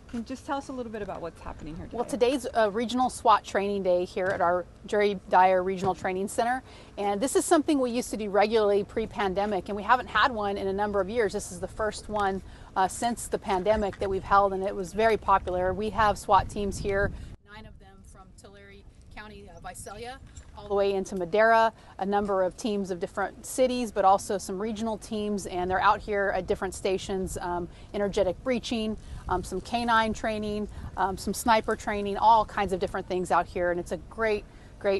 Can you just tell us a little bit about what's happening here today? Well, today's a regional SWAT training day here at our Dyer Regional Training Center. And this is something we used to do regularly pre-pandemic, and we haven't had one in a number of years. This is the first one since the pandemic that we've held, and it was very popular. We have SWAT teams here, 9 of them from Tulare County, Visalia, all the way into Madera, a number of teams of different cities, but also some regional teams, and they're out here at different stations, energetic breaching, some canine training, some sniper training, all kinds of different things out here. And it's a great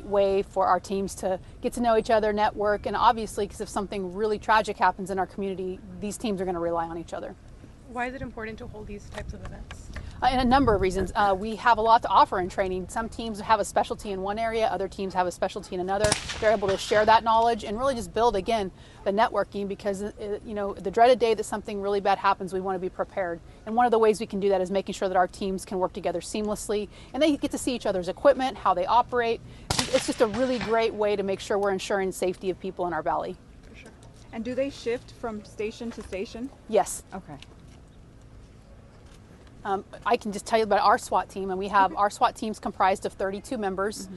way for our teams to get to know each other, network, and obviously, because if something really tragic happens in our community, these teams are going to rely on each other. Why is it important to hold these types of events? In a number of reasons. We have a lot to offer in training. Some teams have a specialty in one area, other teams have a specialty in another. They're able to share that knowledge and really just build, again, the networking, because the dreaded day that something really bad happens, we want to be prepared. And one of the ways we can do that is making sure that our teams can work together seamlessly, and they get to see each other's equipment, how they operate. It's just a really great way to make sure we're ensuring safety of people in our valley. For sure. And do they shift from station to station? Yes. Okay. I can just tell you about our SWAT team, and we have our SWAT team's comprised of 32 members.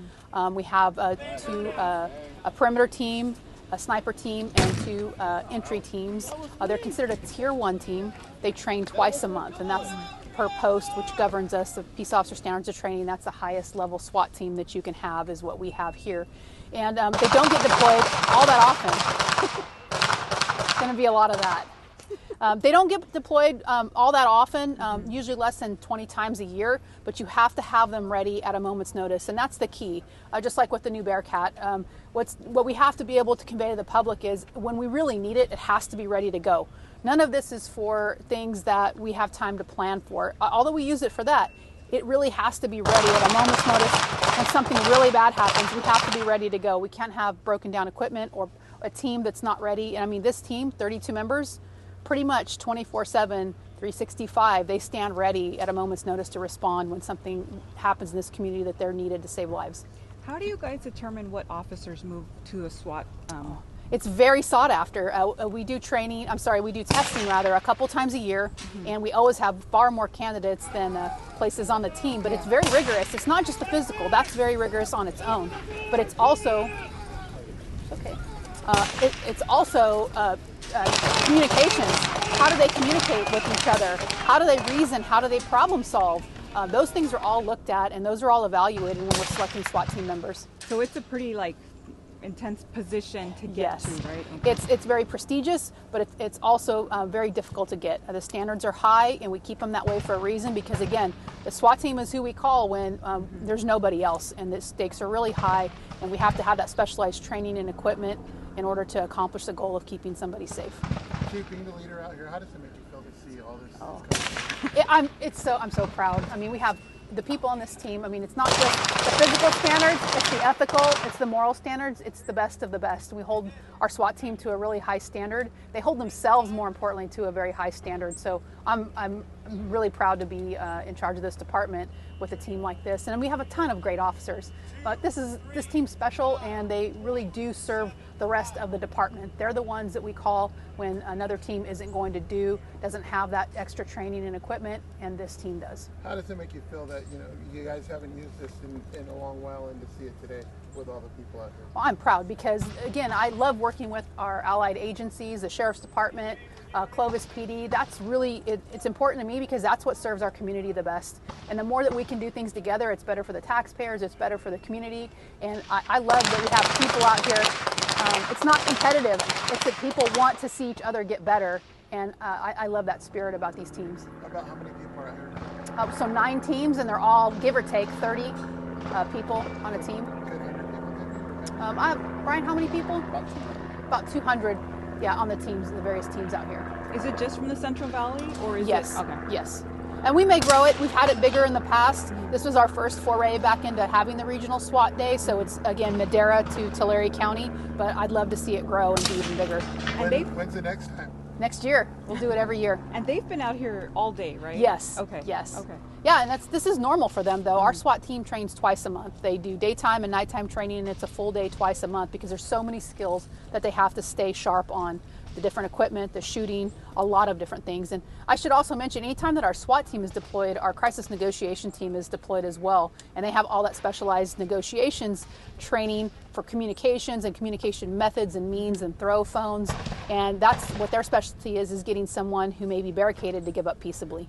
We have a perimeter team, a sniper team, and 2 entry teams. They're considered a tier 1 team. They train twice a month, and that's per post, which governs us, the Peace Officer Standards of Training. That's the highest level SWAT team that you can have, is what we have here. And they don't get deployed all that often. It's going to be a lot of that. They don't get deployed all that often, usually less than 20 times a year, but you have to have them ready at a moment's notice, and that's the key. Just like with the new Bearcat, what we have to be able to convey to the public is when we really need it, it has to be ready to go. None of this is for things that we have time to plan for. Although we use it for that, it really has to be ready at a moment's notice. When something really bad happens, we have to be ready to go. We can't have broken down equipment or a team that's not ready. And I mean, this team, 32 members, pretty much 24/7, 365, they stand ready at a moment's notice to respond when something happens in this community that they're needed to save lives. How do you guys determine what officers move to a SWAT? It's very sought after. We do testing a couple times a year, and we always have far more candidates than places on the team, but it's very rigorous. It's not just the physical, that's very rigorous on its own, but it's also, it's also communications. How do they communicate with each other? How do they reason? How do they problem solve? Those things are all looked at, and those are all evaluated when we're selecting SWAT team members. So it's a pretty intense position to get to, right? Okay. It's very prestigious, but it's also very difficult to get. The standards are high, and we keep them that way for a reason, because again, the SWAT team is who we call when there's nobody else, and the stakes are really high, and we have to have that specialized training and equipment in order to accomplish the goal of keeping somebody safe. Chief, being the leader out here, how does it make you feel to see all this? I'm so proud. I mean, we have the people on this team. I mean, it's not just the physical standards, it's the ethical, it's the moral standards, it's the best of the best. We hold our SWAT team to a really high standard. They hold themselves, more importantly, to a very high standard. So I'm really proud to be in charge of this department with a team like this. And we have a ton of great officers. But this team's special, and they really do serve the rest of the department. They're the ones that we call when another team doesn't have that extra training and equipment, and this team does. How does it make you feel that you guys haven't used this in a long while, and to see it today with all the people out here? Well, I'm proud because, again, I love working with our allied agencies, the Sheriff's Department, Clovis PD. That's really, it's important to me because that's what serves our community the best. And the more that we can do things together, it's better for the taxpayers, it's better for the community. And I love that we have people out here. It's not competitive, it's that people want to see each other get better. And I love that spirit about these teams. About how many people are out here? So 9 teams, and they're all, give or take, 30 people on a team. Brian, how many people? About 200, yeah, on the teams, the various teams out here. Is it just from the Central Valley, or is yes. it? Okay. Yes. And we may grow it. We've had it bigger in the past. This was our first foray back into having the regional SWAT day. So it's, again, Madera to Tulare County. But I'd love to see it grow and be even bigger. When's the next time? Next year. We'll do it every year. And they've been out here all day, right? Yes. Okay. Yes. Okay. Yeah, and this is normal for them, though. Our SWAT team trains twice a month. They do daytime and nighttime training, and it's a full day twice a month because there's so many skills that they have to stay sharp on. the different equipment, the shooting, a lot of different things. And I should also mention, anytime that our SWAT team is deployed, our crisis negotiation team is deployed as well. And they have all that specialized negotiations training for communications and communication methods and means and throw phones. And that's what their specialty is getting someone who may be barricaded to give up peaceably.